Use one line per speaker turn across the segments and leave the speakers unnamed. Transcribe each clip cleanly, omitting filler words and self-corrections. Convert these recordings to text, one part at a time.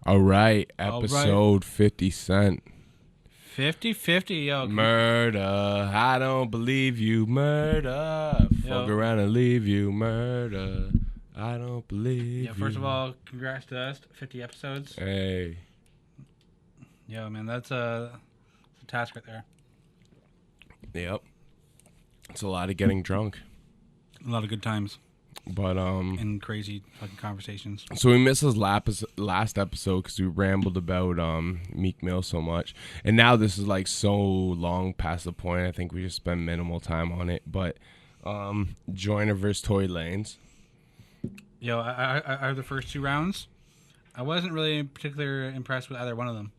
All right,
All right.
episode 50 Cent.
50-50, yo.
Murder, I don't believe you, murder. Fuck around and leave you, murder. I don't believe
Yeah, first of all, congrats to us, 50 episodes.
Hey.
Yo, man, that's a task right there.
Yep. It's a lot of getting drunk.
A lot of good times.
But
and crazy fucking conversations.
So we missed his last episode because we rambled about Meek Mill so much, and now this is like so long past the point. I think we just spend minimal time on it. But Joyner versus Tory Lanez.
Yo, I heard the first two rounds. I wasn't really particularly impressed with either one of them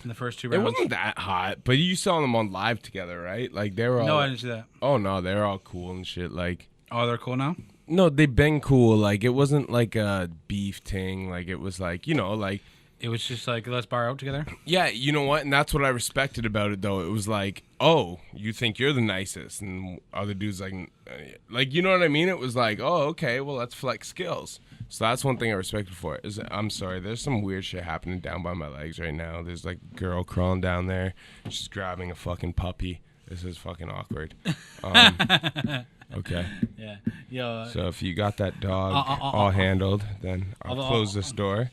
in the first two rounds.
It wasn't that hot, but you saw them on live together, right? Like they were all.
No, I didn't see that.
Oh no, they were all cool and shit. Like.
Oh, they're cool now?
No, they've been cool. Like, it wasn't like a beef thing. Like, it was like, you know, like...
It was just like, let's bar out together?
Yeah, you know what? And that's what I respected about it, though. It was like, oh, you think you're the nicest. And other dudes like, you know what I mean? It was like, oh, okay, well, let's flex skills. So that's one thing I respected for it. I'm sorry, there's some weird shit happening down by my legs right now. There's like a girl crawling down there. She's grabbing a fucking puppy. This is fucking awkward. Okay.
Yeah. Yo.
So if you got that dog all handled, then I'll close this door,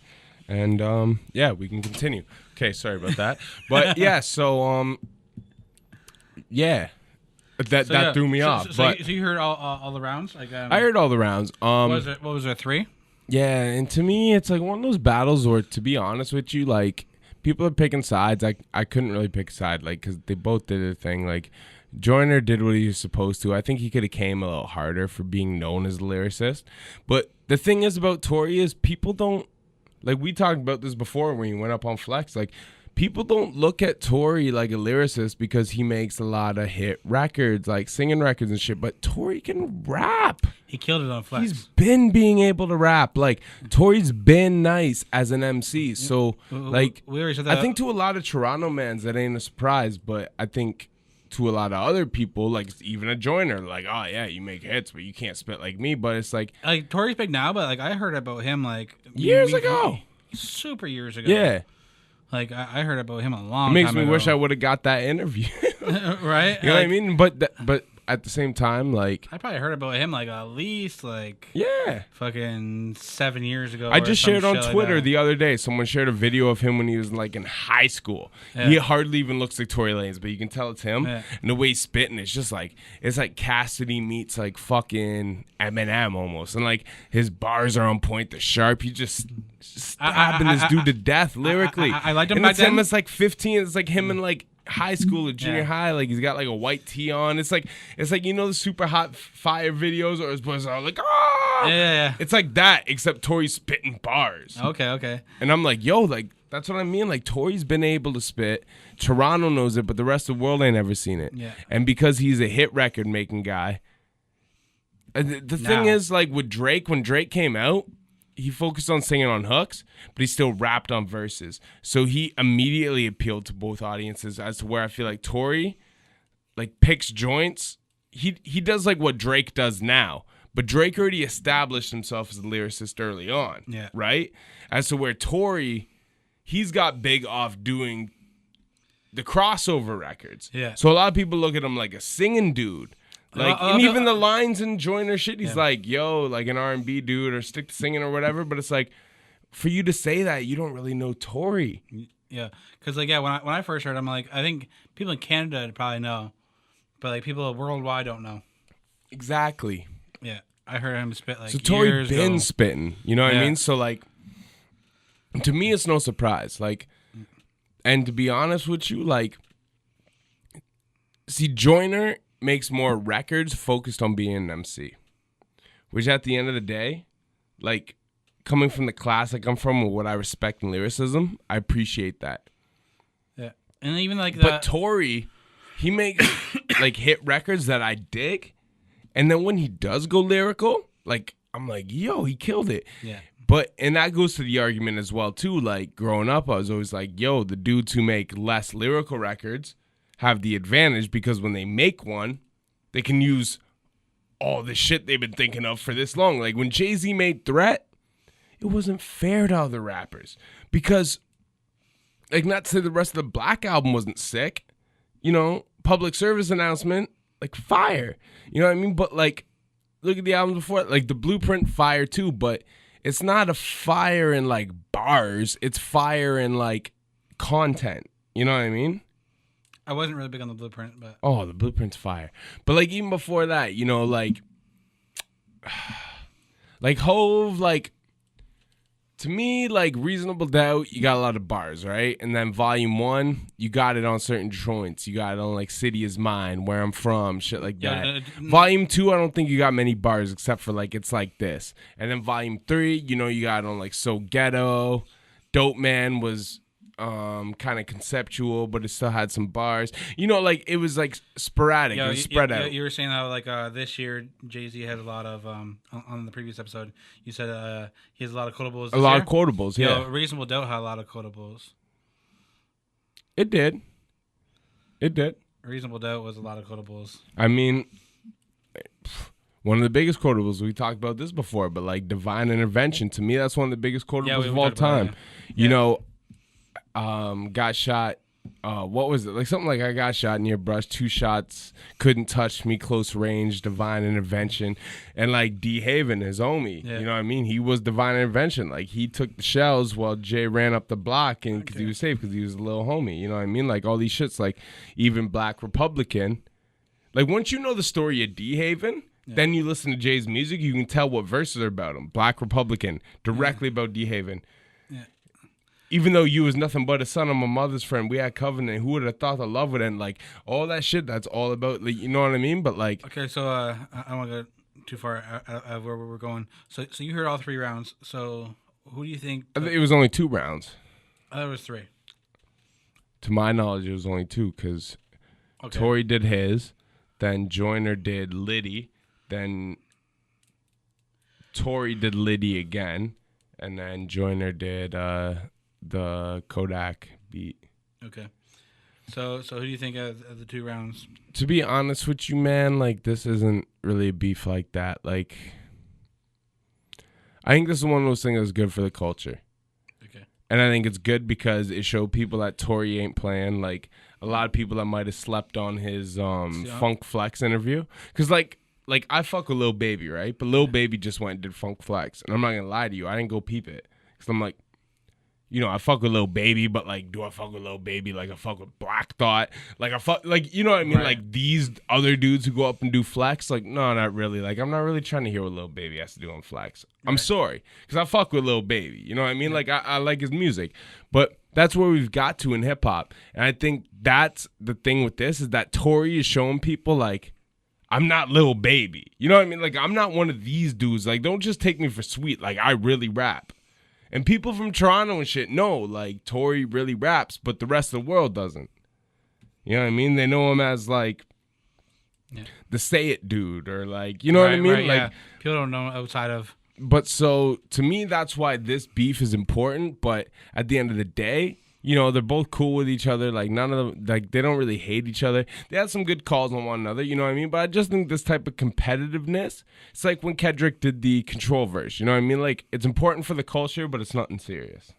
and yeah, we can continue. Okay, sorry about that, but yeah, so yeah, that threw me off.
So you heard all the rounds? Like
I heard all the rounds.
What was there 3?
Yeah, and to me, it's like one of those battles where, to be honest with you, like people are picking sides. I couldn't really pick a side, like because they both did their thing, like. Joyner did what he was supposed to. I think he could have came a little harder for being known as a lyricist. But the thing is about Tory is people don't, like we talked about this before when he went up on Flex, like people don't look at Tory like a lyricist because he makes a lot of hit records, like singing records and shit. But Tory can rap.
He killed it on Flex.
He's been being able to rap. Like Tory's been nice as an MC. So like,
we already said that.
I think to a lot of Toronto mans that ain't a surprise, but I think to a lot of other people, like even a Joyner, like, oh yeah, you make hits, but you can't spit like me. But it's like
Tory's big now, but like I heard about him like
years ago,
super years ago.
Yeah,
like I heard about him a long time ago.
It makes me wish I would have got that interview.
Right?
You know what I mean? But at the same time, like
I probably heard about him like at least like
yeah,
fucking 7 years ago.
I just shared on Twitter the other day. Someone shared a video of him when he was like in high school. Yeah. He hardly even looks like Tory Lanez, but you can tell it's him. Yeah. And the way he's spitting, it's just like it's like Cassidy meets like fucking Eminem almost, and like his bars are on point. They're sharp. He just stabbing this dude to death lyrically.
I liked him
and
back
it's
then.
him as like 15. It's like him in like high school or junior high, like he's got like a white tee on. It's like you know the super hot fire videos or his boys are like
yeah.
It's like that except Tory's spitting bars.
Okay.
And I'm like, yo, like that's what I mean. Like Tory's been able to spit. Toronto knows it, but the rest of the world ain't ever seen it.
Yeah.
And because he's a hit record making guy. The thing is, like with Drake, when Drake came out, he focused on singing on hooks, but he still rapped on verses. So he immediately appealed to both audiences as to where I feel like Tory like picks joints. He does like what Drake does now, but Drake already established himself as a lyricist early on.
Yeah.
Right? As to where Tory, he's got big off doing the crossover records.
Yeah.
So a lot of people look at him like a singing dude. Like, and even the lines in Joyner shit, he's like, yo, like an R&B dude or stick to singing or whatever. But it's like, for you to say that, you don't really know Tory.
Yeah. Because, like, yeah, when I first heard him, like, I think people in Canada probably know. But, like, people worldwide don't know.
Exactly.
Yeah. I heard him spit, like,
so Tory
years
been
ago.
spitting. You know what I mean? So, like, to me, it's no surprise. Like, and to be honest with you, like, see, Joyner makes more records focused on being an MC, which at the end of the day, like coming from the class like I'm from, what I respect in lyricism, I appreciate that.
Yeah, and even like
but Tory, he makes like hit records that I dig, and then when he does go lyrical, like I'm like, yo, he killed it.
Yeah.
But and that goes to the argument as well too. Like growing up, I was always like, yo, the dudes who make less lyrical records have the advantage because when they make one, they can use all the shit they've been thinking of for this long. Like when Jay-Z made Threat, it wasn't fair to other rappers because, like, not to say the rest of the Black album wasn't sick, you know, public service announcement, like, fire, you know what I mean? But, like, look at the albums before, like, The Blueprint, fire too, but it's not a fire in, like, bars, it's fire in, like, content, you know what I mean?
I wasn't really big on The Blueprint, but
Oh, The Blueprint's fire. But, like, even before that, you know, like Hove, like, to me, like, Reasonable Doubt, you got a lot of bars, right? And then Volume 1, you got it on certain joints. You got it on, like, City Is Mine, Where I'm From, shit like that. Volume 2, I don't think you got many bars except for, like, It's Like This. And then Volume 3, you know, you got it on, like, So Ghetto. Dope Man was kind of conceptual, but it still had some bars. You know, like, it was, like, sporadic. It was spread out.
You were saying how, like, this year, Jay-Z had a lot of, on the previous episode, you said he has a lot of quotables.
A lot of quotables, yeah.
Reasonable Doubt had a lot of quotables.
It did.
Reasonable Doubt was a lot of quotables.
I mean, one of the biggest quotables, we talked about this before, but, like, Divine Intervention, to me, that's one of the biggest quotables of all time. You know, got shot, what was it? Like, something like I got shot near brush, 2 shots, couldn't touch me, close range, Divine Intervention. And, like, D. Haven, his homie, you know what I mean? He was Divine Intervention. Like, he took the shells while Jay ran up the block and because he was safe, because he was a little homie, you know what I mean? Like, all these shits, like, even Black Republican. Like, once you know the story of D. Haven, then you listen to Jay's music, you can tell what verses are about him. Black Republican, directly about D. Haven. Even though you was nothing but a son of my mother's friend, we had covenant. Who would have thought the love would end? Like, all that shit, that's all about, like, you know what I mean? But, like...
Okay, so I don't want to go too far out of where we're going. So you heard all 3 rounds. So who do you think...
It was only 2 rounds.
There was 3.
To my knowledge, it was only 2, because Tory did his, then Joyner did Liddy, then Tory did Liddy again, and then Joyner did... the Kodak beat.
Okay. So who do you think of the 2 rounds?
To be honest with you, man, like, this isn't really a beef like that. Like, I think this is one of those things that's good for the culture.
Okay.
And I think it's good because it showed people that Tory ain't playing. Like, a lot of people that might have slept on his Funk Flex interview. Because, like, I fuck with Lil Baby, right? But Lil Baby just went and did Funk Flex. And I'm not going to lie to you. I didn't go peep it. Because I'm like, you know, I fuck with Lil Baby, but, like, do I fuck with Lil Baby like I fuck with Black Thought? Like, I fuck, like, you know what I mean? Right. Like, these other dudes who go up and do Flex, like, no, not really. Like, I'm not really trying to hear what Lil Baby has to do on Flex. I'm sorry, because I fuck with Lil Baby. You know what I mean? Like, I like his music. But that's where we've got to in hip-hop. And I think that's the thing with this, is that Tory is showing people, like, I'm not Lil Baby. You know what I mean? Like, I'm not one of these dudes. Like, don't just take me for sweet. Like, I really rap. And people from Toronto and shit know, like, Tory really raps, but the rest of the world doesn't. You know what I mean? They know him as, like, the Say It dude, or, like, you know what I mean?
Right,
like,
people don't know outside of.
But so, to me, that's why this beef is important. But at the end of the day, you know, they're both cool with each other. Like, none of them, like, they don't really hate each other. They had some good calls on one another, you know what I mean? But I just think this type of competitiveness, it's like when Kendrick did the Control verse, you know what I mean? Like, it's important for the culture, but it's nothing serious.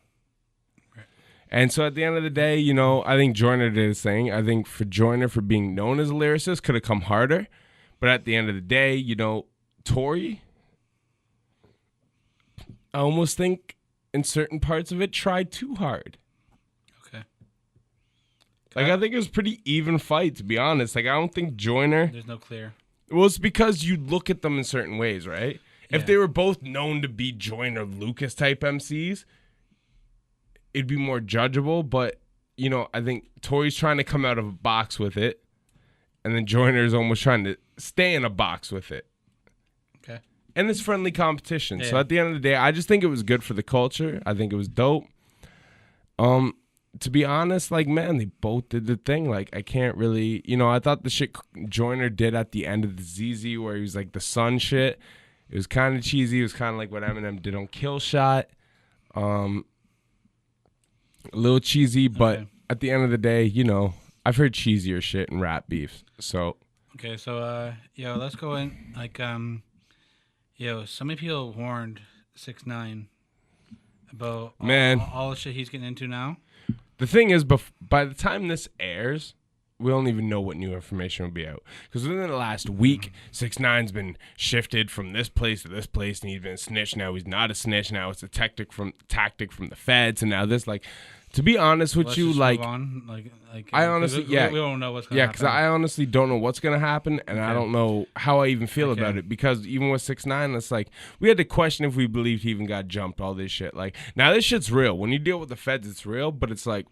Right. And so at the end of the day, you know, I think Joyner did his thing. I think for Joyner, for being known as a lyricist, could have come harder. But at the end of the day, you know, Tory, I almost think in certain parts of it, tried too hard. Like, I think it was a pretty even fight, to be honest. Like, I don't think Joyner...
There's no clear...
Well, it's because you look at them in certain ways, right? Yeah. If they were both known to be Joyner Lucas type MCs, it'd be more judgeable. But, you know, I think Tory's trying to come out of a box with it, and then Joyner's almost trying to stay in a box with it.
Okay.
And it's friendly competition. Yeah. So at the end of the day, I just think it was good for the culture. I think it was dope. To be honest, like, man, they both did the thing. Like, I can't really, you know, I thought the shit Joyner did at the end of the ZZ where he was like the sun shit, it was kind of cheesy. It was kind of like what Eminem did on Kill Shot. A little cheesy, but at the end of the day, you know, I've heard cheesier shit in rap beefs. So.
Okay, so, let's go in. Like, so many people warned 6ix9ine about
Man.
all the shit he's getting into now.
The thing is, by the time this airs, we don't even know what new information will be out. Because within the last week, 6ix9ine's been shifted from this place to this place, and he's been a snitch. Now he's not a snitch. Now it's a tactic from the feds, and now this. Like, to be honest with
Let's
you,
just
like,
move on.
I honestly,
we don't know what's going to happen.
because I honestly don't know what's gonna happen, and I don't know how I even feel
Okay.
about it. Because even with 6ix9ine, it's like we had to question if we believed he even got jumped. All this shit, like now this shit's real. When you deal with the feds, it's real, but it's like,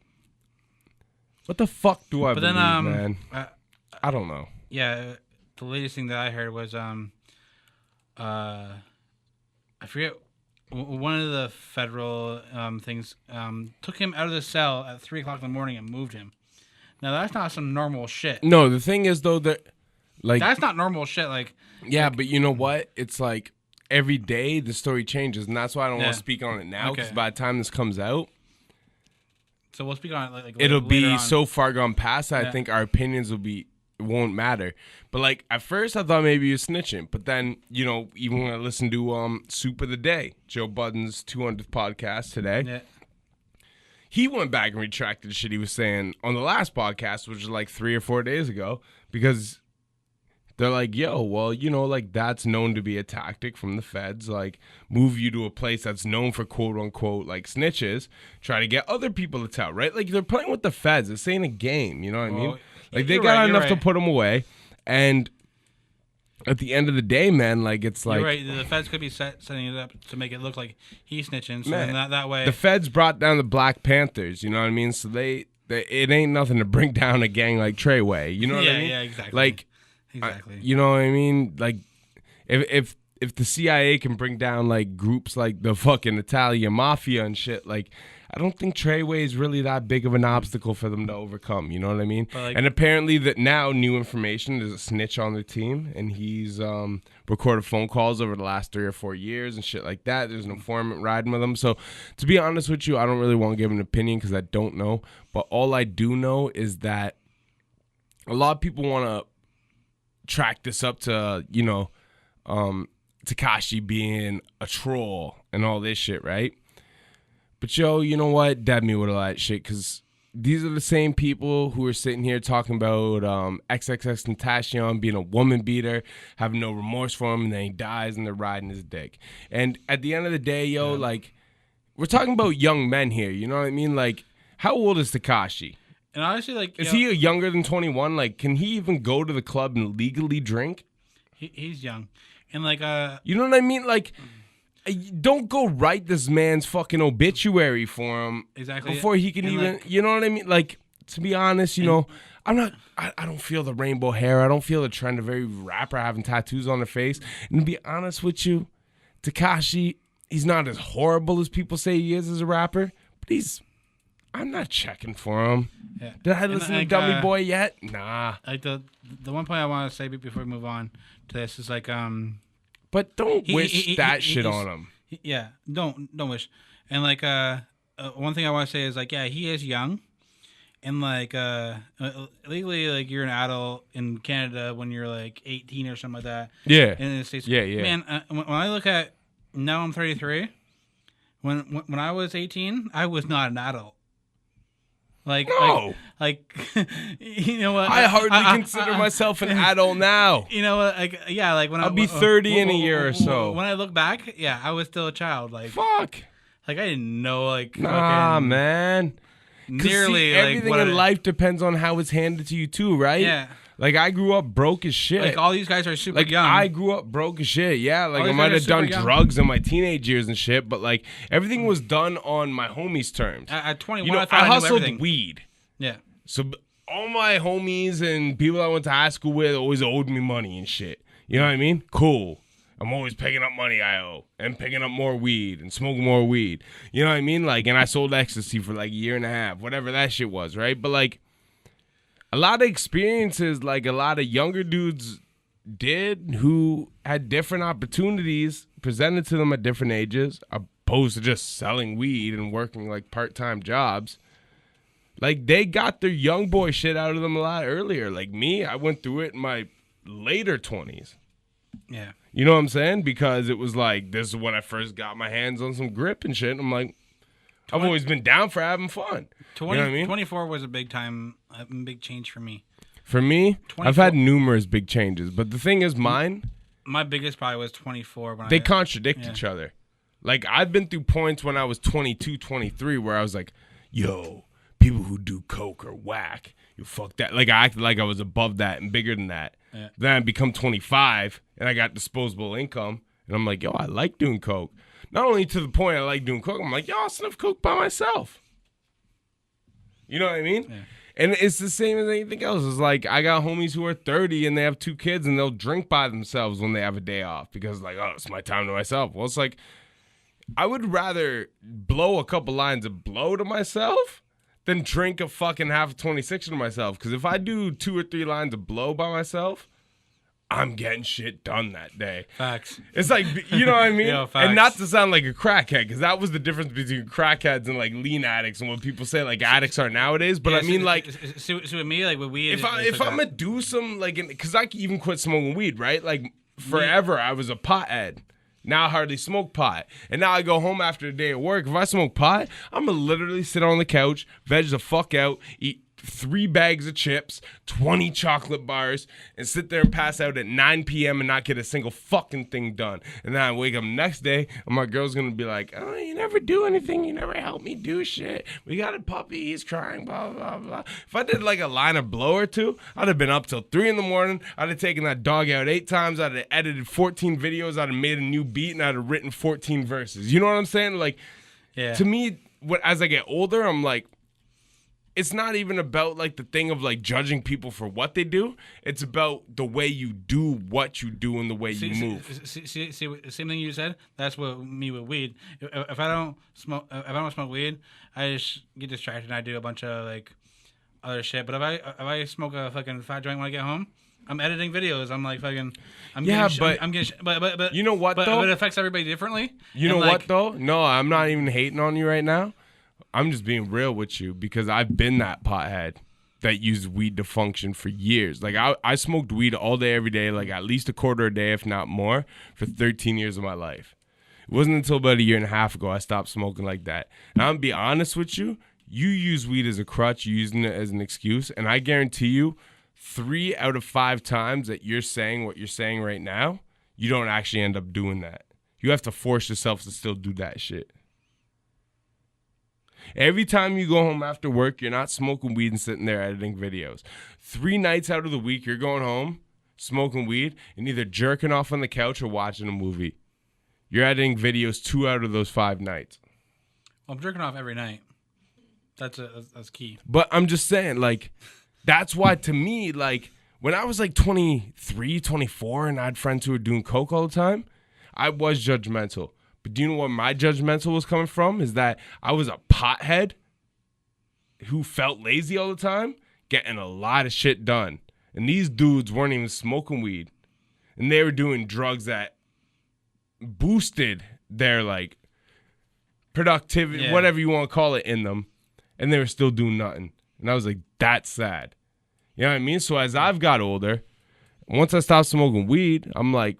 what the fuck do I believe, man? I don't know.
Yeah, the latest thing that I heard was I forget one of the federal things took him out of the cell at 3:00 in the morning and moved him. Now that's not some normal shit.
No, the thing is though that like
That's not normal shit. Like
yeah, but you know what? It's like every day the story changes, and that's why I don't want to speak on it now. Because by the time this comes out,
so we'll speak on it like
it'll
later
be
on.
so far gone past that I think our opinions won't matter. But like at first I thought maybe he was snitching, but then even when I listened to Soup of the Day, Joe Budden's 200th podcast today, he went back and retracted the shit he was saying on the last podcast, which was like 3 or 4 days ago, because they're like, yo, well, like that's known to be a tactic from the feds, like move you to a place that's known for quote unquote like snitches, try to get other people to tell, right? Like they're playing with the feds. This ain't a game, you know what I mean? Like they got enough to put them away, and at the end of the day, man, like it's like
you're right. The feds could be setting it up to make it look like he's snitching, so then that way
the feds brought down the Black Panthers, you know what I mean? So it ain't nothing to bring down a gang like Treyway, you know what I mean?
Yeah, exactly.
Like,
exactly.
you know what I mean? Like, if the CIA can bring down like groups like the fucking Italian mafia and shit, like I don't think Treyway is really that big of an obstacle for them to overcome. You know what I mean? And apparently that now new information, there's a snitch on the team, and he's recorded phone calls over the last 3 or 4 years and shit like that. There's an informant riding with him. So to be honest with you, I don't really want to give an opinion because I don't know. But all I do know is that a lot of people want to track this up to, Tekashi being a troll and all this shit, right? But yo, you know what? Dab me with a lot of shit, because these are the same people who are sitting here talking about XXXTentacion being a woman beater, having no remorse for him, and then he dies and they're riding his dick. And at the end of the day, yo, like, we're talking about young men here, you know what I mean? Like, how old is Tekashi?
And honestly, like,
is he younger than 21? Like, can he even go to the club and legally drink?
He's young. And like,
you know what I mean? Like, don't go write this man's fucking obituary for him before he can even, like, you know what I mean? Like, to be honest, I don't feel the rainbow hair. I don't feel the trend of every rapper having tattoos on their face. And to be honest with you, Tekashi, he's not as horrible as people say he is as a rapper, but I'm not checking for him.
Yeah.
Did I listen to Dummy Boy yet? Nah.
Like the one point I want to say before we move on to this is like,
but don't wish that shit on him.
Yeah, don't wish. And like, one thing I want to say is like, yeah, he is young, and like, legally, like you're an adult in Canada when you're like 18 or something like that.
Yeah.
In the States.
Yeah.
Man, when I look at now, I'm 33. When I was 18, I was not an adult. Like,
no.
Like you know what?
I hardly consider myself an adult now.
You know what? Like, yeah, like when
I'll be 30 in a year or so.
When I look back, yeah, I was still a child. Like,
fuck.
Like, I didn't know, like,
nah, man.
Nearly,
see, everything in life depends on how it's handed to you too, right?
Yeah.
Like, I grew up broke as shit.
Like, all these guys are super young.
I grew up broke as shit, yeah. Like, I might have done drugs in my teenage years and shit, but, like, everything was done on my homies' terms.
At 21,
I hustled
everything.
weed.
Yeah.
So, all my homies and people I went to high school with always owed me money and shit. You know what I mean? Cool. I'm always picking up money I owe and picking up more weed and smoking more weed. You know what I mean? Like, and I sold ecstasy for, like, a year and a half, whatever that shit was, right? But, like, a lot of experiences, like a lot of younger dudes did who had different opportunities presented to them at different ages, opposed to just selling weed and working like part-time jobs. Like, they got their young boy shit out of them a lot earlier. Like me, I went through it in my later 20s.
Yeah.
You know what I'm saying? Because it was like, this is when I first got my hands on some grip and shit. And I'm like, I've always been down for having fun.
20,
you know what I mean?
24 was a big change for me.
For me,
24
I've had numerous big changes, but the thing is, mine,
my biggest probably was 24.
They contradict each other. Like, I've been through points when I was 22, 23 where I was like, yo, people who do coke are whack. You fuck that. Like, I acted like I was above that and bigger than that. Yeah. Then I become 25 and I got disposable income and I'm like, yo, I like doing coke. Not only to the point I like doing coke, I'm like, yo, I'll sniff coke by myself. You know what I mean? Yeah. And it's the same as anything else. It's like, I got homies who are 30 and they have 2 kids and they'll drink by themselves when they have a day off because, like, oh, it's my time to myself. Well, it's like, I would rather blow a couple lines of blow to myself than drink a fucking half of 26 to myself. Because if I do 2 or 3 lines of blow by myself, I'm getting shit done that day.
Facts.
It's like, you know what I mean?
Facts.
And not to sound like a crackhead, because that was the difference between crackheads and like lean addicts and what people say like addicts are nowadays. But I mean, like,
so with me, like with weed,
if I'm gonna do some like, because I even quit smoking weed, right? Like forever, I was a pothead. Now I hardly smoke pot. And now I go home after a day at work. If I smoke pot, I'm going to literally sit on the couch, veg the fuck out, eat 3 bags of chips, 20 chocolate bars, and sit there and pass out at 9 p.m. and not get a single fucking thing done. And then I wake up next day, and my girl's going to be like, oh, you never do anything. You never help me do shit. We got a puppy. He's crying, blah, blah, blah. If I did like a line of blow or 2, I'd have been up till 3 in the morning. I'd have taken that dog out 8 times. I'd have edited 14 videos. I'd have made a new beat, and I'd have written 14 verses. You know what I'm saying? Like, yeah. To me, as I get older, I'm like, it's not even about like the thing of like judging people for what they do. It's about the way you do what you do and the way you move.
See, same thing you said. That's what me with weed. If I don't smoke weed, I just get distracted and I do a bunch of like other shit. But if I smoke a fucking fat joint when I get home, I'm editing videos. I'm like fucking. I'm getting. But
you know what though?
But it affects everybody differently.
You know what though? No, I'm not even hating on you right now. I'm just being real with you because I've been that pothead that used weed to function for years. Like I smoked weed all day, every day, like at least a quarter a day, if not more, for 13 years of my life. It wasn't until about a year and a half ago I stopped smoking like that. And I'm gonna be honest with you, you use weed as a crutch, you're using it as an excuse, and I guarantee you 3 out of 5 times that you're saying what you're saying right now, you don't actually end up doing that. You have to force yourself to still do that shit. Every time you go home after work, you're not smoking weed and sitting there editing videos. 3 nights out of the week, you're going home, smoking weed, and either jerking off on the couch or watching a movie. You're editing videos 2 out of those 5 nights.
Well, I'm jerking off every night. That's key.
But I'm just saying, like, that's why to me, like, when I was like 23, 24, and I had friends who were doing coke all the time, I was judgmental. But do you know what my judgmental was coming from? Is that I was a pothead who felt lazy all the time, getting a lot of shit done. And these dudes weren't even smoking weed. And they were doing drugs that boosted their, like, productivity, whatever you want to call it, in them. And they were still doing nothing. And I was like, that's sad. You know what I mean? So as I've got older, once I stopped smoking weed, I'm like,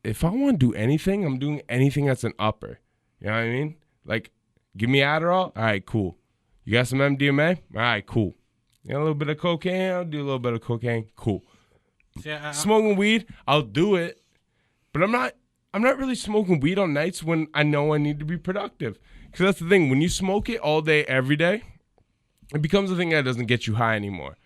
if I want to do anything, I'm doing anything that's an upper. You know what I mean? Like, give me Adderall. All right, cool. You got some MDMA? All right, cool. You got a little bit of cocaine? I'll do a little bit of cocaine. Cool.
Yeah,
smoking weed, I'll do it. But I'm not really smoking weed on nights when I know I need to be productive. Because that's the thing. When you smoke it all day, every day, it becomes a thing that doesn't get you high anymore.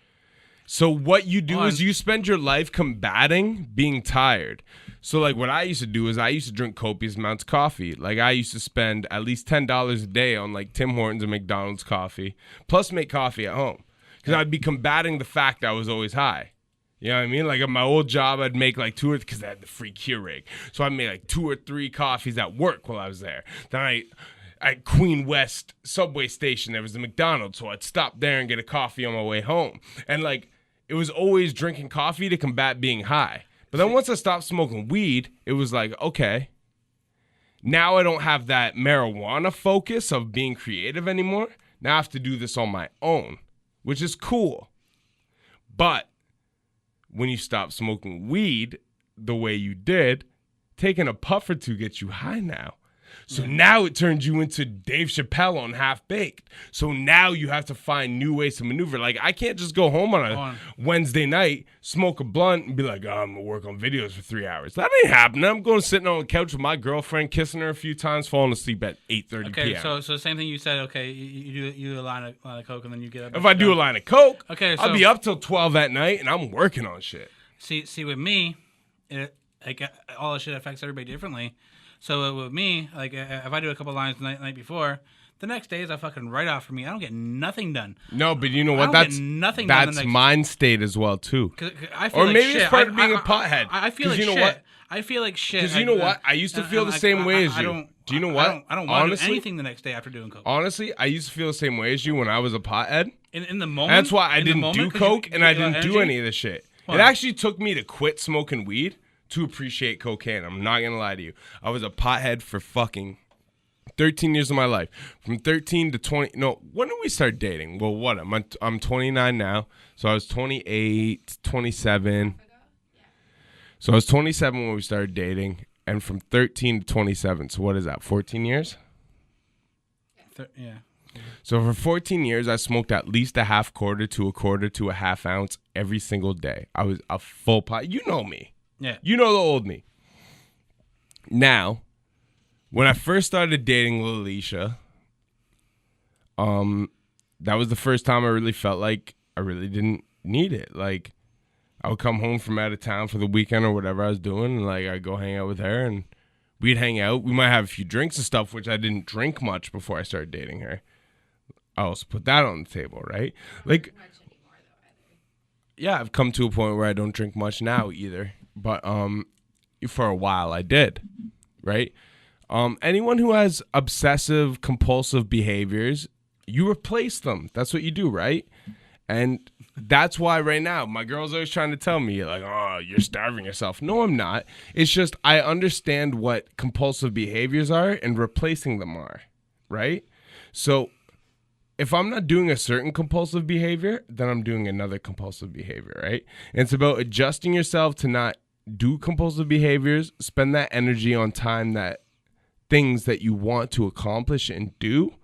So what you do is you spend your life combating being tired. So like what I used to do is I used to drink copious amounts of coffee. Like I used to spend at least $10 a day on like Tim Hortons and McDonald's coffee, plus make coffee at home. Because I'd be combating the fact that I was always high. You know what I mean? Like at my old job, I'd make like 2 or because I had the free Keurig. So I'd make like 2 or 3 coffees at work while I was there. Then at Queen West subway station, there was a McDonald's. So I'd stop there and get a coffee on my way home. And like, it was always drinking coffee to combat being high. But then once I stopped smoking weed, it was like, okay, now I don't have that marijuana focus of being creative anymore. Now I have to do this on my own, which is cool. But when you stop smoking weed the way you did, taking a puff or 2 gets you high now. So now it turns you into Dave Chappelle on Half Baked. So now you have to find new ways to maneuver. Like, I can't just go home on a Wednesday night, smoke a blunt, and be like, I'm going to work on videos for 3 hours. That ain't happening. I'm going sitting on the couch with my girlfriend, kissing her a few times, falling asleep at 8:30 p.m.
Okay, so same thing you said. Okay, you do a line of coke and then you get up.
If I do a line of coke,
okay, so,
I'll be up till 12 at night, and I'm working on shit.
See, with me, all the shit affects everybody differently. So with me, like if I do a couple lines the night before, the next day is a fucking write-off for me. I don't get nothing done.
No, but you know what?
That's nothing.
That's mind state as well too.
Cause I feel
or
like
maybe
shit.
it's part of being a pothead.
I feel like
you know
shit.
What?
I feel like shit.
Because you know what? I used to feel the same way as you. Do you know what?
I don't want to do anything the next day after doing coke.
Honestly, I used to feel the same way as you when I was a pothead.
In the moment.
That's why I didn't do coke and I didn't do any of this shit. It actually took me to quit smoking weed to appreciate cocaine. I'm not gonna lie to you. I was a pothead for fucking 13 years of my life. From 13 to 20. No, when did we start dating? Well, what? I'm 29 now. So I was 28, 27. So I was 27 when we started dating. And from 13 to 27. So what is that? 14 years?
Yeah.
So for 14 years, I smoked at least a half quarter to a half ounce every single day. I was a full pot. You know me.
Yeah.
You know the old me. Now, when I first started dating Lalisha, that was the first time I really felt like I really didn't need it. Like, I would come home from out of town for the weekend or whatever I was doing, and like I'd go hang out with her, and we'd hang out. We might have a few drinks and stuff, which I didn't drink much before I started dating her. I also put that on the table, right? Like, yeah, I've come to a point where I don't drink much now either. But for a while I did, right? Anyone who has obsessive compulsive behaviors, you replace them. That's what you do, right? And that's why right now my girl's always trying to tell me, like, oh, you're starving yourself. No, I'm not. It's just I understand what compulsive behaviors are and replacing them are, right? So if I'm not doing a certain compulsive behavior, then I'm doing another compulsive behavior, right? And it's about adjusting yourself to not do compulsive behaviors, spend that energy on things that you want to accomplish and do,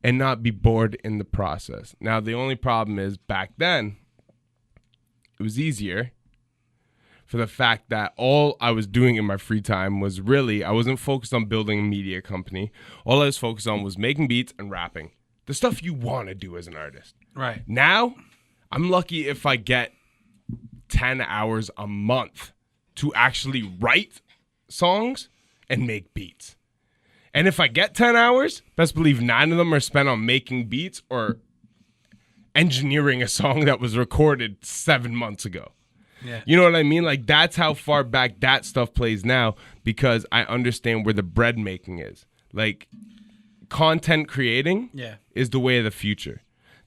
and not be bored in the process. Now, the only problem is back then, it was easier for the fact that all I was doing in my free time was really, I wasn't focused on building a media company. All I was focused on was making beats and rapping. The stuff you want to do as an artist.
Right.
Now, I'm lucky if I get 10 hours a month to actually write songs and make beats. And if I get 10 hours, best believe 9 of them are spent on making beats or engineering a song that was recorded 7 months ago.
Yeah.
You know what I mean? Like, that's how far back that stuff plays now, because I understand where the bread making is. Like, content creating is the way of the future.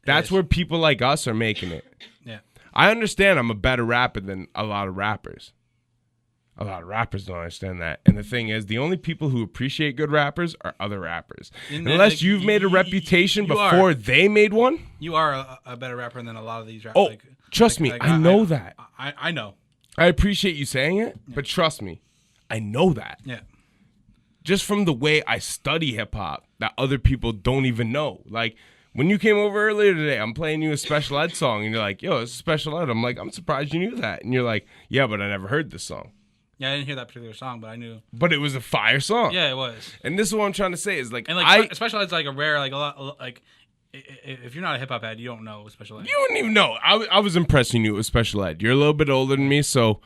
That's where people like us are making it.
Yeah.
I understand I'm a better rapper than a lot of rappers. A lot of rappers don't understand that. And the thing is, the only people who appreciate good rappers are other rappers. Unless you've made a reputation before they made one.
You are a better rapper than a lot of these rappers.
Oh, trust me, I know that.
I know.
I appreciate you saying it, but trust me, I know that.
Yeah.
Just from the way I study hip-hop that other people don't even know. Like, when you came over earlier today, I'm playing you a special ed song, and you're like, yo, it's a special ed. I'm like, I'm surprised you knew that. And you're like, yeah, but I never heard this song.
Yeah, I didn't hear that particular song, but I knew.
But it was a fire song.
Yeah, it was.
And this is what I'm trying to say is, like,
and like special ed's like a rare, like a lot, like if you're not a hip hop head, you don't know special ed.
You wouldn't even know. I was impressed you knew it was special ed. You're a little bit older than me, so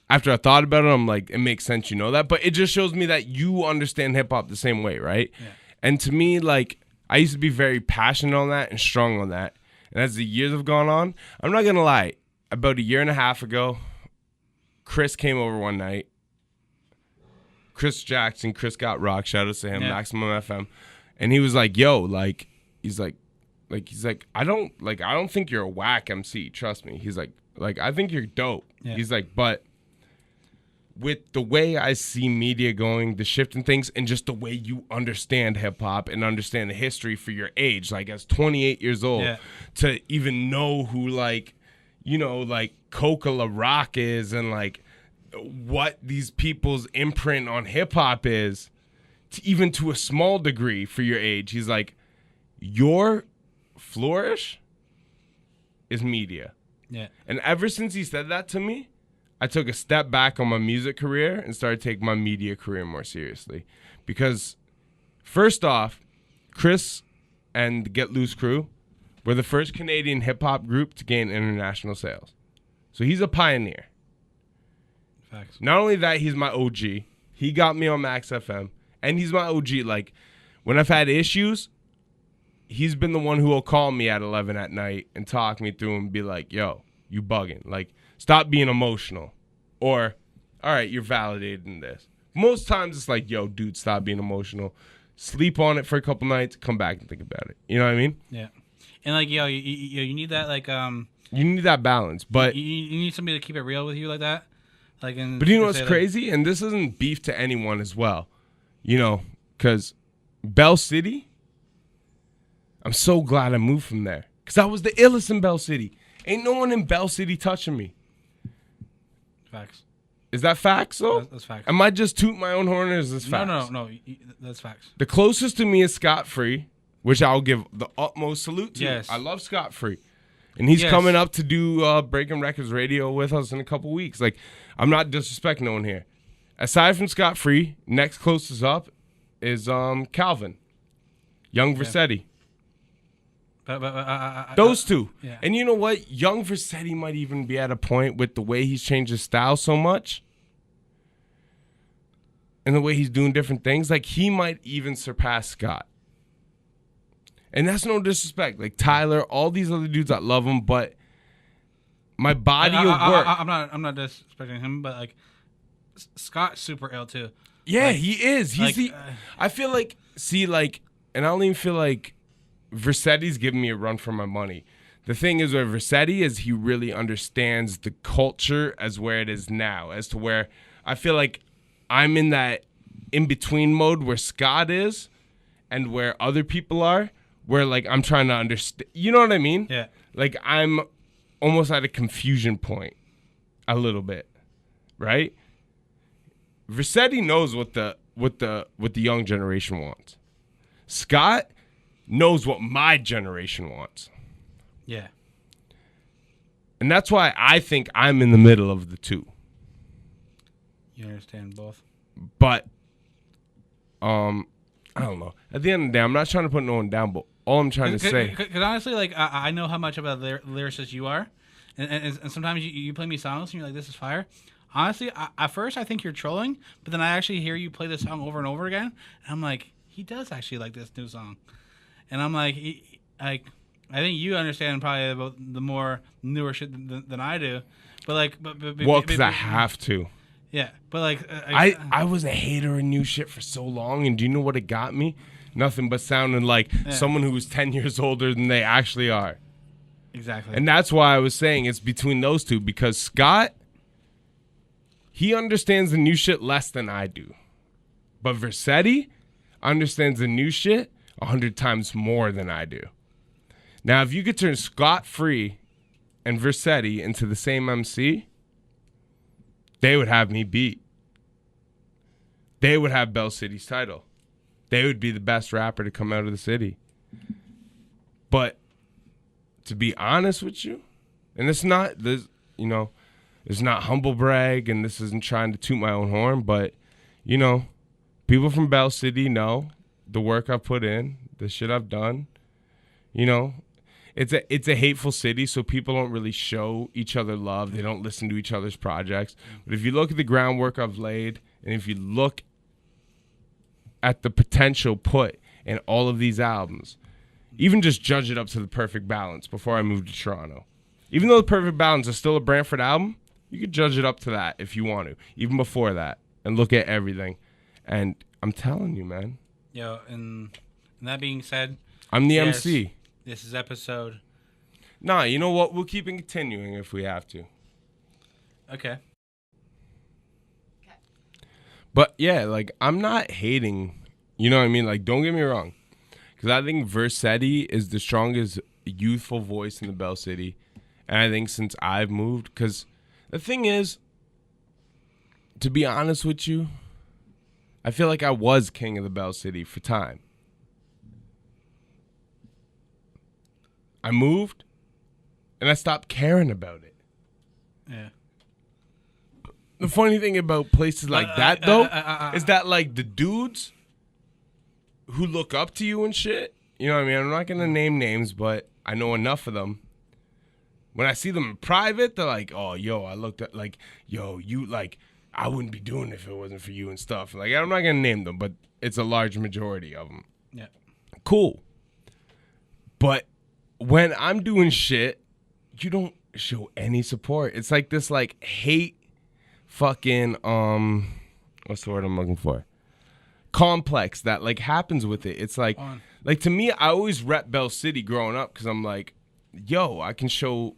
after I thought about it, I'm like, it makes sense you know that. But it just shows me that you understand hip hop the same way, right?
Yeah.
And to me, like, I used to be very passionate on that and strong on that. And as the years have gone on, I'm not gonna lie. About a year and a half ago, Chris came over one night. Chris Jackson, Chris Got Rock, shout out to him, Maximum FM. And he was like, yo, like, he's like, I don't think you're a whack MC, trust me. He's like, I think you're dope. Yeah. He's like, but with the way I see media going, the shift in things, and just the way you understand hip hop and understand the history for your age, like as 28 years old, to even know who, like, you know, like Coca La Rock is and like what these people's imprint on hip hop is, even to a small degree for your age. He's like, your flourish is media.
Yeah.
And ever since he said that to me, I took a step back on my music career and started taking my media career more seriously. Because first off, Chris and the Get Loose crew were the first Canadian hip-hop group to gain international sales. So he's a pioneer.
Facts.
Not only that, he's my OG. He got me on Max FM. And he's my OG. Like, when I've had issues, he's been the one who will call me at 11 at night and talk me through and be like, yo, you bugging. Like, stop being emotional. Or, all right, you're validated in this. Most times it's like, yo, dude, stop being emotional. Sleep on it for a couple nights, come back and think about it. You know what I mean?
Yeah. And like, yo, you need that, like,
you need that balance, but
you need somebody to keep it real with you like that. Like,
but you know what's crazy? And this isn't beef to anyone as well. You know, because Bell City, I'm so glad I moved from there. Because I was the illest in Bell City. Ain't no one in Bell City touching me.
Facts.
Is that facts, though?
That's facts.
Am I just tooting my own horn, or is this facts?
No. That's facts.
The closest to me is Scott Free, which I'll give the utmost salute to.
Yes.
I love Scott Free. And he's coming up to do Breaking Wreckords radio with us in a couple weeks. Like, I'm not disrespecting no one here. Aside from Scott Free, next closest up is Calvin, Young Versetti. Those two.
Yeah.
And you know what? Young Versetti might even be at a point with the way he's changed his style so much and the way he's doing different things. Like, he might even surpass Scott. And that's no disrespect. Like, Tyler, all these other dudes, I love them, but my body of work.
I'm not disrespecting him, but, like, Scott's super ill, too.
Yeah,
like,
he is. He's I feel like, and I don't even feel like Versetti's giving me a run for my money. The thing is with Versetti is he really understands the culture as where it is now, as to where I feel like I'm in that in-between mode where Scott is and where other people are, where, like, I'm trying to understand. You know what I mean?
Yeah.
Like, I'm almost at a confusion point a little bit, right? Versetti knows what the young generation wants. Scott knows what my generation wants.
Yeah.
And that's why I think I'm in the middle of the two.
You understand both.
But I don't know. At the end of the day, I'm not trying to put no one down, but all I'm trying to say.
Because honestly, like, I know how much of a lyricist you are. And sometimes you play me songs and you're like, this is fire. Honestly, at first I think you're trolling, but then I actually hear you play this song over and over again. And I'm like, he does actually like this new song. And I'm like, I think you understand probably about the more newer shit than I do. But like,
well, because I have to.
Yeah, but like,
I was a hater of new shit for so long, and do you know what it got me? Nothing but sounding like someone who was 10 years older than they actually are.
Exactly.
And that's why I was saying it's between those two, because Scott, he understands the new shit less than I do. But Versetti understands the new shit 100 times more than I do. Now, if you could turn Scott Free and Versetti into the same MC, they would have me beat. They would have Bell City's title. They would be the best rapper to come out of the city. But to be honest with you, and it's not this, you know, it's not humble brag, and this isn't trying to toot my own horn, but you know, people from Bell City know the work I've put in, the shit I've done. You know, it's a hateful city, so people don't really show each other love. They don't listen to each other's projects. But if you look at the groundwork I've laid, and if you look at the potential put in all of these albums, even just judge it up to the Perfect Balance before I moved to Toronto. Even though the Perfect Balance is still a Brantford album, you could judge it up to that if you want to, even before that, and look at everything. And I'm telling you, man.
Yo, and that being said,
I'm the MC.
This is episode.
Nah, you know what? We'll keep it continuing if we have to.
Okay.
But yeah, like, I'm not hating. You know what I mean? Like, don't get me wrong. Because I think Versetti is the strongest youthful voice in the Bell City. And I think since I've moved, because the thing is, to be honest with you, I feel like I was king of the Bell City for time. I moved, and I stopped caring about it.
Yeah.
The funny thing about places like that, though, is that, like, the dudes who look up to you and shit, you know what I mean? I'm not going to name names, but I know enough of them. When I see them in private, they're like, oh, yo, I looked at, like, yo, you, like, I wouldn't be doing it if it wasn't for you and stuff. Like, I'm not going to name them, but it's a large majority of them.
Yeah.
Cool. But when I'm doing shit, you don't show any support. It's like this, like, hate fucking, what's the word I'm looking for? Complex that, like, happens with it. It's like to me, I always rep Bell City growing up because I'm like, yo, I can show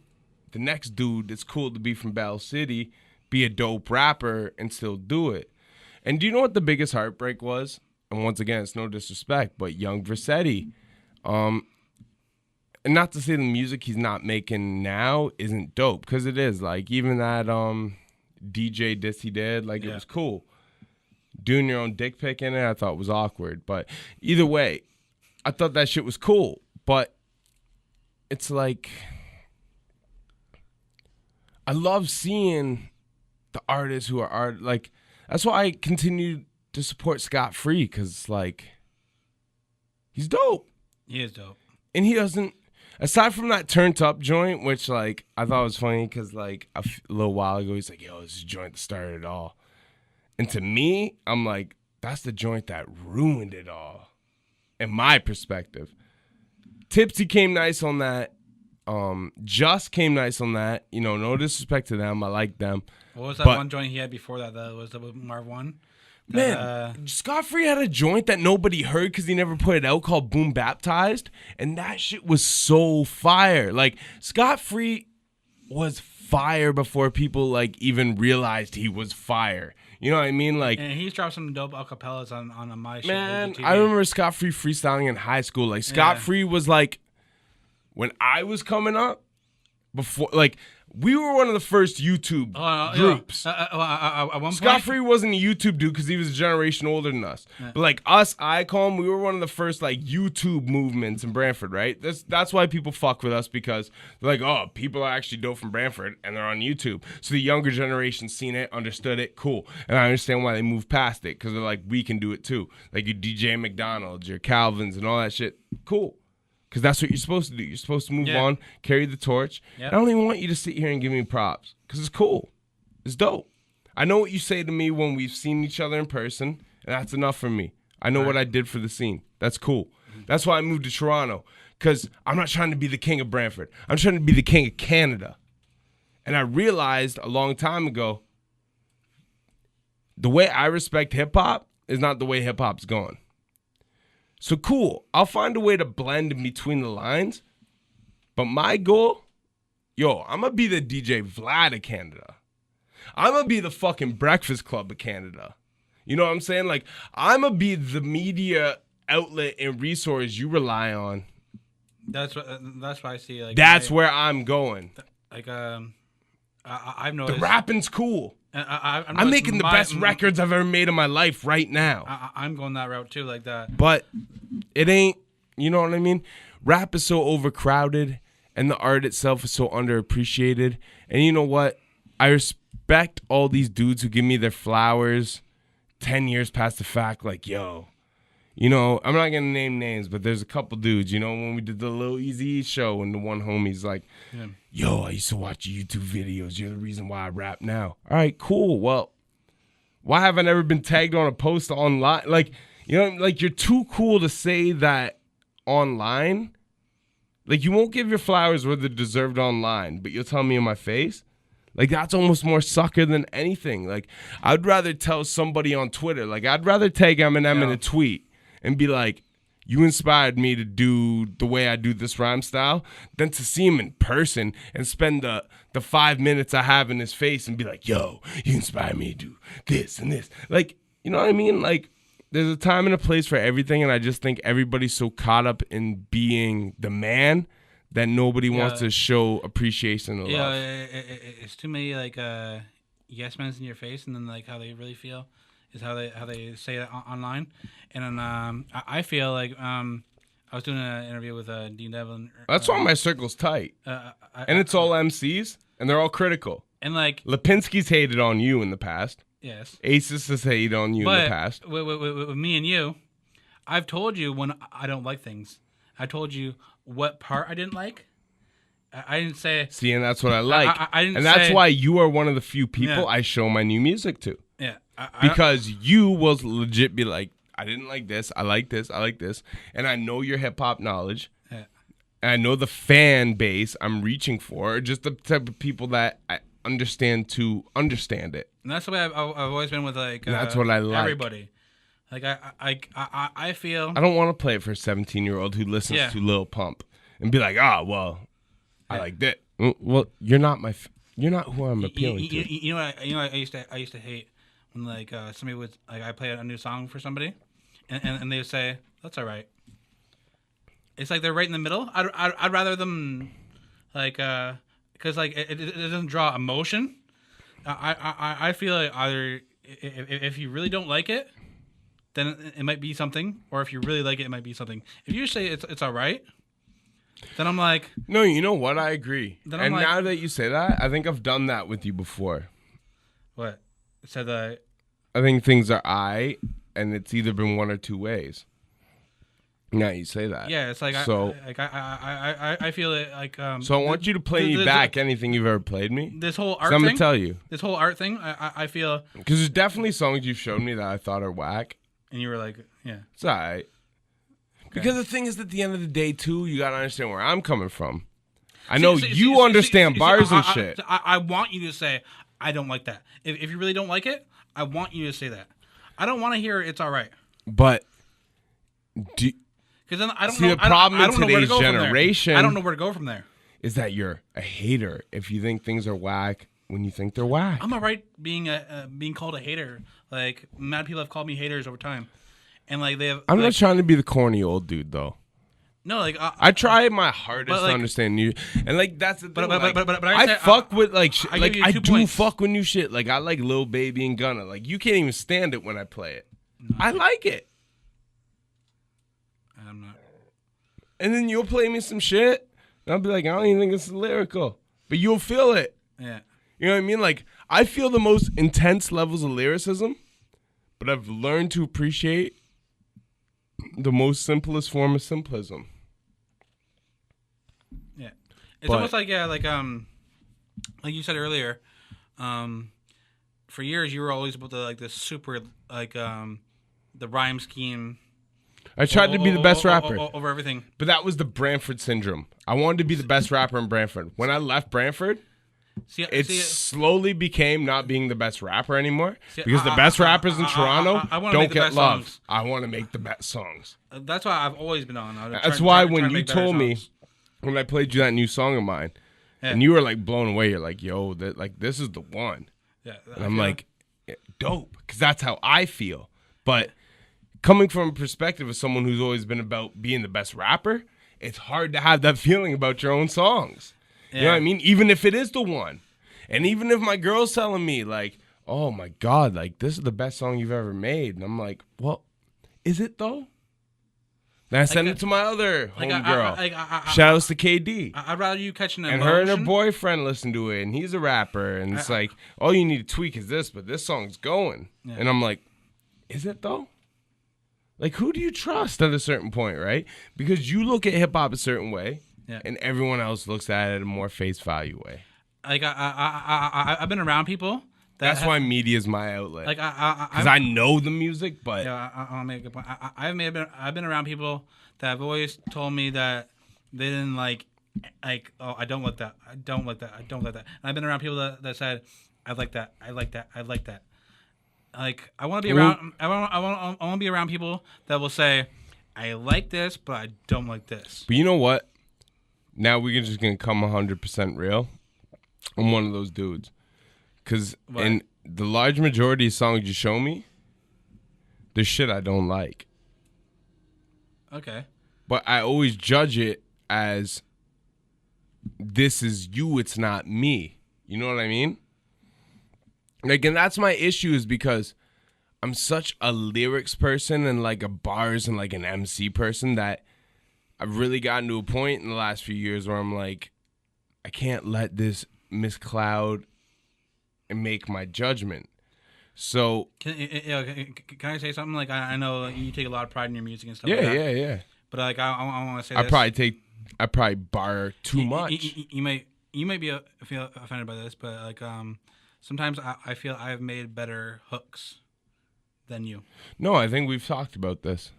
the next dude it's cool to be from Bell City, be a dope rapper, and still do it. And do you know what the biggest heartbreak was? And once again, it's no disrespect, but Young Versetti, and not to say the music he's not making now isn't dope, because it is. Like, even that DJ diss he did, like, it was cool. Doing your own dick pic in it, I thought was awkward. But either way, I thought that shit was cool. But it's like, I love seeing the artists who are like, that's why I continue to support Scott Free, because, like, he's dope.
He is dope.
And he doesn't, aside from that Turned Up joint, which, like, I thought was funny because, like, a little while ago, he's like, yo, this is a joint that started it all. And to me, I'm like, that's the joint that ruined it all, in my perspective. Tipsy came nice on that. Just came nice on that. You know, no disrespect to them. I like them.
What was that one joint he had before that? That was the Marv one?
Man, Scott Free had a joint that nobody heard because he never put it out called Boom Baptized. And that shit was so fire. Like, Scott Free was fire before people, like, even realized he was fire. You know what I mean? Like,
and he's dropped some dope acapellas on my shit.
Man, I remember Scott Free freestyling in high school. Like, Scott Free was like, when I was coming up, before, like, we were one of the first YouTube groups.
At one
Scott
point,
Free wasn't a YouTube dude because he was a generation older than us. Yeah. But, like, us, Icon, we were one of the first, like, YouTube movements in Brantford, right? That's why people fuck with us, because they're like, oh, people are actually dope from Brantford, and they're on YouTube. So the younger generation seen it, understood it, cool. And I understand why they moved past it, because they're like, we can do it too. Like, your DJ McDonald's, your Calvin's, and all that shit, cool. Because that's what you're supposed to do. You're supposed to move on, carry the torch. Yep. I don't even want you to sit here and give me props, because it's cool. It's dope. I know what you say to me when we've seen each other in person, and that's enough for me. I know what I did for the scene. That's cool. That's why I moved to Toronto, because I'm not trying to be the king of Brantford. I'm trying to be the king of Canada. And I realized a long time ago, the way I respect hip-hop is not the way hip-hop's going. So cool, I'll find a way to blend in between the lines. But my goal, yo, I'm going to be the DJ Vlad of Canada. I'm going to be the fucking Breakfast Club of Canada. You know what I'm saying? Like, I'm going to be the media outlet and resource you rely on.
That's why I see, like,
that's where I'm going.
Like, I've noticed.
The rapping's cool. I'm making the best records I've ever made in my life right now.
I'm going that route too, like that.
But it ain't, you know what I mean? Rap is so overcrowded, and the art itself is so underappreciated. And you know what? I respect all these dudes who give me their flowers 10 years past the fact, like, yo, you know, I'm not going to name names, but there's a couple dudes, you know, when we did the Lil Easy show, and the one homie's like, yo, I used to watch YouTube videos. You're the reason why I rap now. All right, cool. Well, why have I never been tagged on a post online? Like, you know, like, you're too cool to say that online. Like, you won't give your flowers where they're deserved online, but you'll tell me in my face. Like, that's almost more sucker than anything. Like, I'd rather tell somebody on Twitter, like, I'd rather tag Eminem in a tweet and be like, you inspired me to do the way I do this rhyme style, than to see him in person and spend the 5 minutes I have in his face and be like, yo, you inspired me to do this and this. Like, you know what I mean? Like, there's a time and a place for everything, and I just think everybody's so caught up in being the man that nobody wants to show appreciation or love.
Yeah, it's too many, like, yes men's in your face, and then, like, how they really feel. is how they say it online. And then I feel like I was doing an interview with Dean Devlin.
That's why my circle's tight. And it's all MCs, and they're all critical.
And like
Lipinski's hated on you in the past.
yes,
Aces has hated on you in the past.
With me and you, I've told you when I don't like things. I told you what part I didn't like. I didn't say.
See, and that's what I like.
I didn't
and that's
say,
why you are one of the few people
Yeah.
I show my new music to.
Yeah,
Because you will legit be like, I didn't like this. I like this. I like this. And I know your hip hop knowledge.
Yeah.
And I know the fan base I'm reaching for, just the type of people that I understand to understand it.
And that's the way I've always been with like.
And that's what I like.
Everybody. Like I feel.
I don't want to play it for a 17-year-old who listens to Lil Pump and be like, well, I like that. Well, you're not you're not who I'm appealing to.
You know what I used to hate when like somebody would like I play a new song for somebody, and they would say that's all right. It's like they're right in the middle. I'd rather them like because like it doesn't draw emotion. I feel like either if you really don't like it, then it might be something, or if you really like it, it might be something. If you say it's all right, then I'm like,
no, you know what? I agree.
Then
and
I'm like,
now that you say that, I think I've done that with you before.
what? Said that.
I think things are and it's either been one or two ways. Now you say that.
Yeah, it's like
so.
I feel it like.
So I want you to play me back anything you've ever played me.
This whole art
thing. I'm
thing.
gonna tell you.
This whole art thing. I feel.
Because there's definitely songs you've shown me that I thought are whack.
And you were like, yeah.
It's all right. Okay. Because the thing is, at the end of the day, too, you gotta understand where I'm coming from. I know you understand bars and shit.
I want you to say, I don't like that. If you really don't like it, I want you to say that. I don't want to hear it's all right.
But
because then I don't
see
know.
the problem in today's generation.
I don't know where to go from there.
Is that you're a hater if you think things are whack when you think they're whack?
I'm alright being called a hater. Like mad people have called me haters over time, and like they have.
I'm
like,
not trying to be the corny old dude though.
No, like
I try my hardest to understand you, and like that's the thing.
But
I fuck with like shit. Like I do
points.
fuck with new shit. Like I like Lil Baby and Gunna. Like you can't even stand it when I play it. No. I like it.
I'm not.
And then you'll play me some shit, and I'll be like, I don't even think it's lyrical, but you'll feel it.
Yeah.
You know what I mean? Like I feel the most intense levels of lyricism, but I've learned to appreciate the most simplest form of simplism.
Yeah, it's almost like like you said earlier, for years you were always about to like this super like the rhyme scheme.
I tried to be the best rapper
over everything,
but that was the Brantford syndrome. I wanted to be the best rapper in Brantford. When I left Brantford, it slowly became not being the best rapper anymore because the best rappers in Toronto don't get love. Songs. I want to make the best songs.
That's why I've always been on.
That's why when you told me, when I played you that new song of mine, and you were like blown away, you're like, yo, this is the one.
Yeah.
And I'm like, dope, because that's how I feel. But coming from a perspective of someone who's always been about being the best rapper, it's hard to have that feeling about your own songs. Yeah. You know what I mean? Even if it is the one. And even if my girl's telling me, like, oh, my God, like, this is the best song you've ever made. And I'm like, well, is it, though? Then I send it to my other homegirl. Shout outs to KD.
I'd rather you catch an
emotion. And her and her boyfriend listen to it, and he's a rapper. And it's like, all you need to tweak is this, but this song's going. Yeah. And I'm like, is it, though? Like, who do you trust at a certain point, right? Because you look at hip-hop a certain way. Yeah. And everyone else looks at it in a more face value way.
Like I've been around people.
That's why media is my outlet.
Like
because I know the music, but
yeah, I'll make a good point. I've been around people that have always told me that they didn't like oh I don't like that, I don't like that, I don't like that. And I've been around people that said I like that, I like that, I like that. Like I want to be around. I want to be around people that will say I like this, but I don't like this.
But you know what? Now we're just going to come 100% real. I'm one of those dudes. Because in the large majority of songs you show me, there's shit I don't like.
Okay.
But I always judge it as this is you, it's not me. You know what I mean? Like, and that's my issue is because I'm such a lyrics person and like a bars and like an MC person that I've really gotten to a point in the last few years where I'm like, I can't let this miscloud and make my judgment. So
Can I say something? Like I know you take a lot of pride in your music and stuff.
yeah,
like that,
yeah.
But like I want to say
I
this.
probably bar too much.
You might feel offended by this, but like sometimes I feel I've made better hooks than you.
No, I think we've talked about this.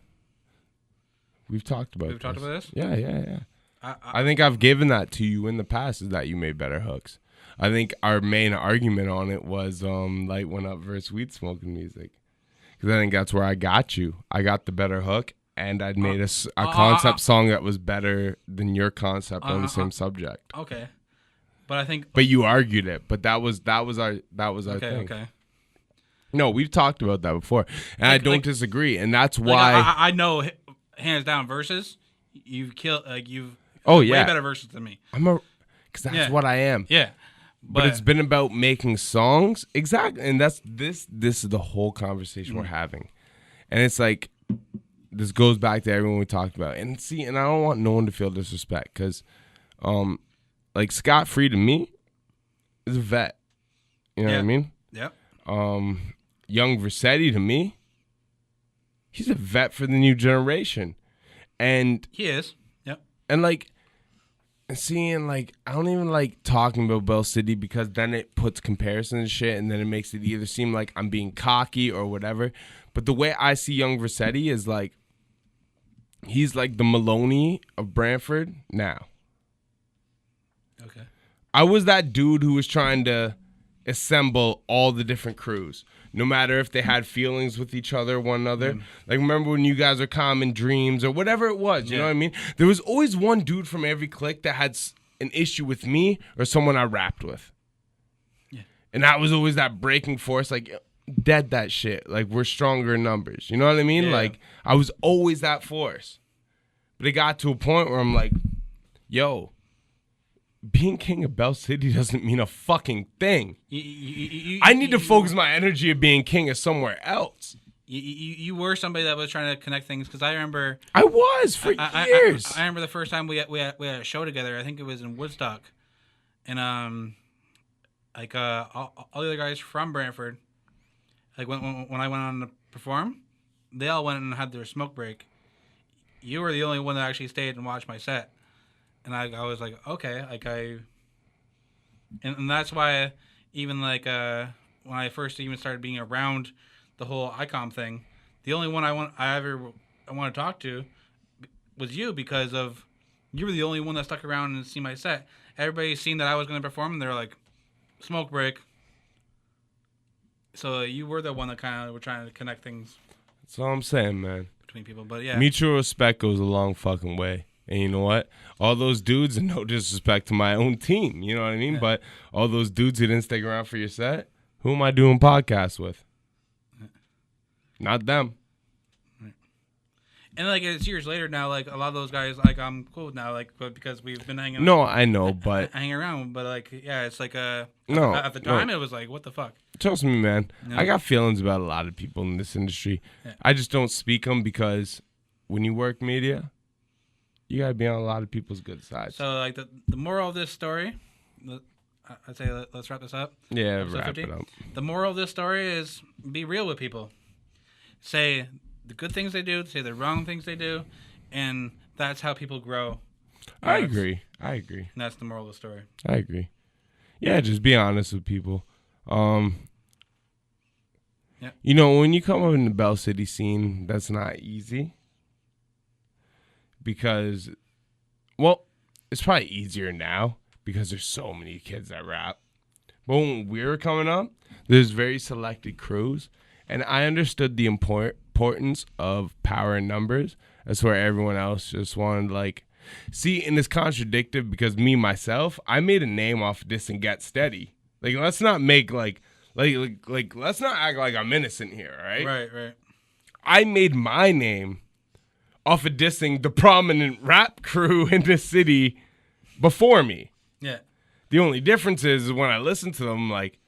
We've talked about this. Yeah. I think I've given that to you in the past, is that you made better hooks. I think our main argument on it was Light Went Up versus Weed Smoking Music. Because I think that's where I got you. I got the better hook, and I'd made a concept song that was better than your concept on the same subject.
Okay. But I think...
But you argued it. But that was our thing.
Okay.
No, we've talked about that before. And I don't disagree. And that's why...
I know, hands down, verses, you've killed...
Oh,
way
yeah.
better verses than me.
Because that's what I am.
Yeah.
But it's been about making songs. Exactly. And this is the whole conversation we're having. And it's like, this goes back to everyone we talked about. And I don't want no one to feel disrespect. Because, like, Scott Free to me is a vet. You know what I mean?
Yep.
Young Versetti to me, he's a vet for the new generation. And
he is. Yep.
And like, seeing, like, I don't even like talking about Bell City because then it puts comparison and shit, and then it makes it either seem like I'm being cocky or whatever. But the way I see Young Versetti is like, he's like the Maloney of Brantford now.
Okay.
I was that dude who was trying to assemble all the different crews, no matter if they had feelings with each other, one another. Like, remember when you guys are Common Dreams or whatever it was, you know what I mean? There was always one dude from every clique that had an issue with me or someone I rapped with.
Yeah.
And that was always that breaking force, like, dead that shit. Like, we're stronger in numbers. You know what I mean?
Yeah.
Like, I was always that force. But it got to a point where I'm like, yo, being king of Bell City doesn't mean a fucking thing. I need to focus my energy of being king of somewhere else.
You were somebody that was trying to connect things, because I remember...
I was for years.
I remember the first time we had a show together. I think it was in Woodstock. And all the other guys from Brantford, like when I went on to perform, they all went and had their smoke break. You were the only one that actually stayed and watched my set. And I was like, okay, like and that's why even like when I first even started being around the whole ICOM thing, the only one I want to talk to was you, because of you were the only one that stuck around and see my set. Everybody seen that I was going to perform, and they're like, smoke break. So you were the one that kind of were trying to connect things.
That's all I'm saying, man.
Between people, but yeah,
mutual respect goes a long fucking way. And you know what? All those dudes, and no disrespect to my own team, you know what I mean? Yeah. But all those dudes who didn't stick around for your set, who am I doing podcasts with? Yeah. Not them.
And like it's years later now, like a lot of those guys, like I'm cool with now, like because we've been hanging.
No, I know, but
hanging around, but like yeah, it's like at the time it was like, what the fuck?
Trust me, man. No. I got feelings about a lot of people in this industry. Yeah. I just don't speak them because when you work media, you gotta be on a lot of people's good sides.
So, like the moral of this story, I'd say let's wrap this up.
Yeah, wrap it up.
The moral of this story is be real with people. Say the good things they do, say the wrong things they do, and that's how people grow.
I agree.
And that's the moral of the story.
I agree. Yeah, just be honest with people.
Yeah.
You know, when you come up in the Bell City scene, that's not easy. Because, well, it's probably easier now because there's so many kids that rap. But when we were coming up, there's very selected crews. And I understood the importance of power in numbers. That's where everyone else just wanted, like... See, and it's contradictive because me, myself, I made a name off of this and Get Steady. Like, let's not make, like let's not act like I'm innocent here, right?
Right.
I made my name off of dissing the prominent rap crew in this city before me.
Yeah.
The only difference is when I listened to them, like,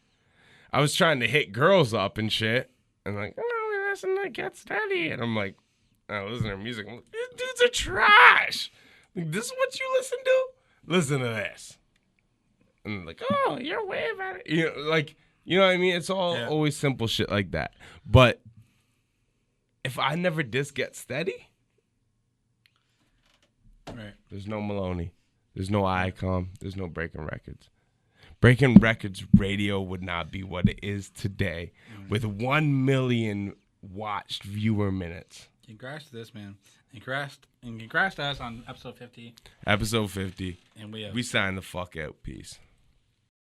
I was trying to hit girls up and shit. And like, oh, listen to Get Steady. And I'm like, I listen to their music. I'm like, these dudes are trash. Like, this is what you listen to? Listen to this. And they're like, oh, you're way better. You know, like, you know what I mean? It's all always simple shit like that. But if I never diss Get Steady,
right.
There's no Maloney. There's no Icom. There's no Breaking Records. Breaking Records radio would not be what it is today with 1 million watched viewer minutes.
Congrats to this, man. And congrats to us on episode 50.
Episode 50.
And we
signed the fuck out. Peace.